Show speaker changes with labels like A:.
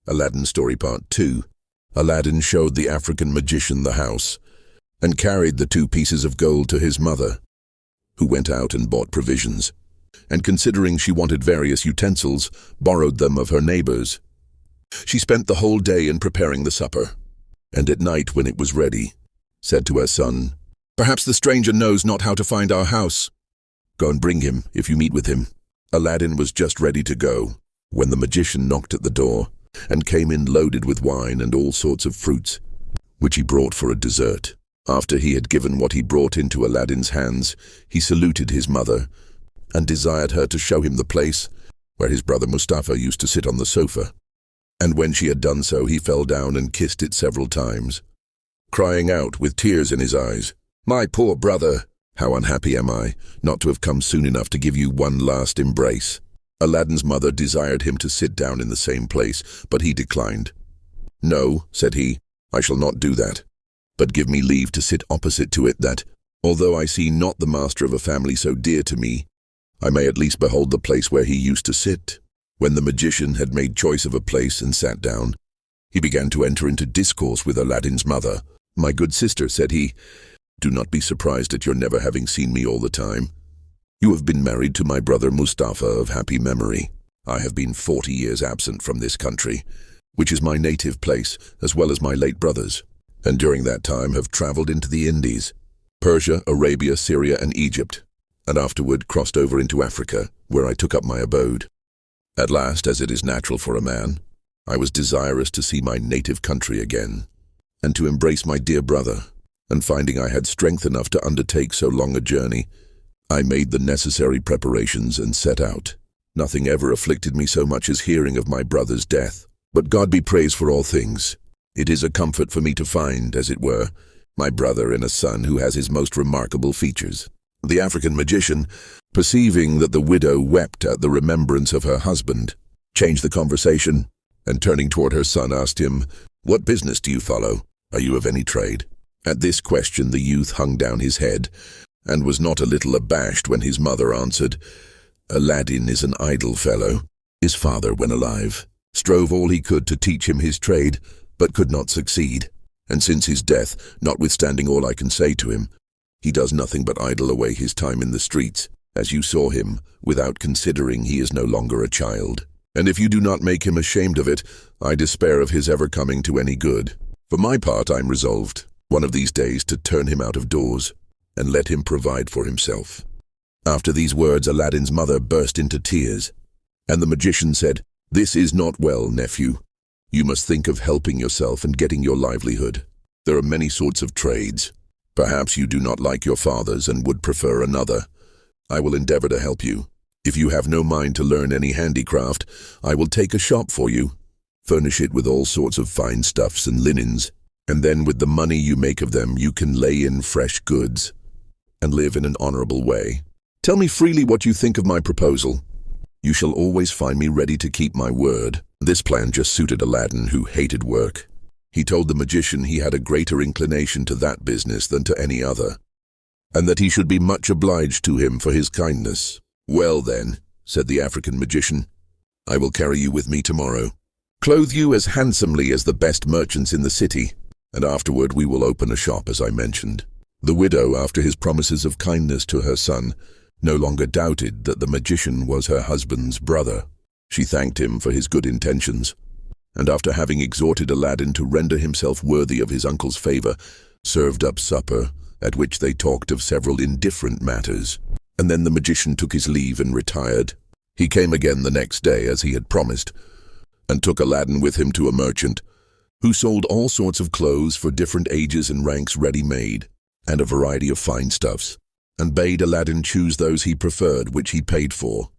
A: Aladdin Story Part 2. Aladdin showed the African magician the house, and carried the 2 pieces of gold to his mother, who went out and bought provisions, and considering she wanted various utensils, borrowed them of her neighbors. She spent the whole day in preparing the supper, and at night when it was ready, said to her son, "Perhaps the stranger knows not how to find our house. Go and bring him, if you meet with him." Aladdin was just ready to go, when the magician knocked at the door, and came in loaded with wine and all sorts of fruits, which he brought for a dessert. After he had given what he brought into Aladdin's hands, he saluted his mother, and desired her to show him the place where his brother Mustafa used to sit on the sofa. And when she had done so, he fell down and kissed it several times, crying out with tears in his eyes, "My poor brother, how unhappy am I, not to have come soon enough to give you one last embrace." Aladdin's mother desired him to sit down in the same place, but he declined. "No," said he, "I shall not do that, but give me leave to sit opposite to it, that, although I see not the master of a family so dear to me, I may at least behold the place where he used to sit." When the magician had made choice of a place and sat down, he began to enter into discourse with Aladdin's mother. "My good sister," said he, "do not be surprised at your never having seen me all the time. You have been married to my brother Mustafa of happy memory. I have been 40 years absent from this country, which is my native place, as well as my late brother's, and during that time have traveled into the Indies, Persia, Arabia, Syria, and Egypt, and afterward crossed over into Africa, where I took up my abode. At last, as it is natural for a man, I was desirous to see my native country again, and to embrace my dear brother, and finding I had strength enough to undertake so long a journey, I made the necessary preparations and set out. Nothing ever afflicted me so much as hearing of my brother's death. But God be praised for all things. It is a comfort for me to find, as it were, my brother in a son who has his most remarkable features." The African magician, perceiving that the widow wept at the remembrance of her husband, changed the conversation, and turning toward her son asked him, "What business do you follow? Are you of any trade?" At this question the youth hung down his head, and was not a little abashed when his mother answered, "Aladdin is an idle fellow. His father, when alive, strove all he could to teach him his trade, but could not succeed. And since his death, notwithstanding all I can say to him, he does nothing but idle away his time in the streets, as you saw him, without considering he is no longer a child. And if you do not make him ashamed of it, I despair of his ever coming to any good. For my part, I am resolved, one of these days, to turn him out of doors, and let him provide for himself." After these words, Aladdin's mother burst into tears, and the magician said, "This is not well, nephew. You must think of helping yourself and getting your livelihood. There are many sorts of trades. Perhaps you do not like your father's and would prefer another. I will endeavor to help you. If you have no mind to learn any handicraft, I will take a shop for you, furnish it with all sorts of fine stuffs and linens, and then with the money you make of them you can lay in fresh goods, and live in an honorable way. Tell me freely what you think of my proposal. You shall always find me ready to keep my word." This plan just suited Aladdin, who hated work. He told the magician he had a greater inclination to that business than to any other, and that he should be much obliged to him for his kindness. "Well then," said the African magician, "I will carry you with me tomorrow, clothe you as handsomely as the best merchants in the city, and afterward we will open a shop as I mentioned." The widow, after his promises of kindness to her son, no longer doubted that the magician was her husband's brother. She thanked him for his good intentions, and after having exhorted Aladdin to render himself worthy of his uncle's favor, served up supper, at which they talked of several indifferent matters, and then the magician took his leave and retired. He came again the next day, as he had promised, and took Aladdin with him to a merchant, who sold all sorts of clothes for different ages and ranks ready-made, and a variety of fine stuffs, and bade Aladdin choose those he preferred, which he paid for.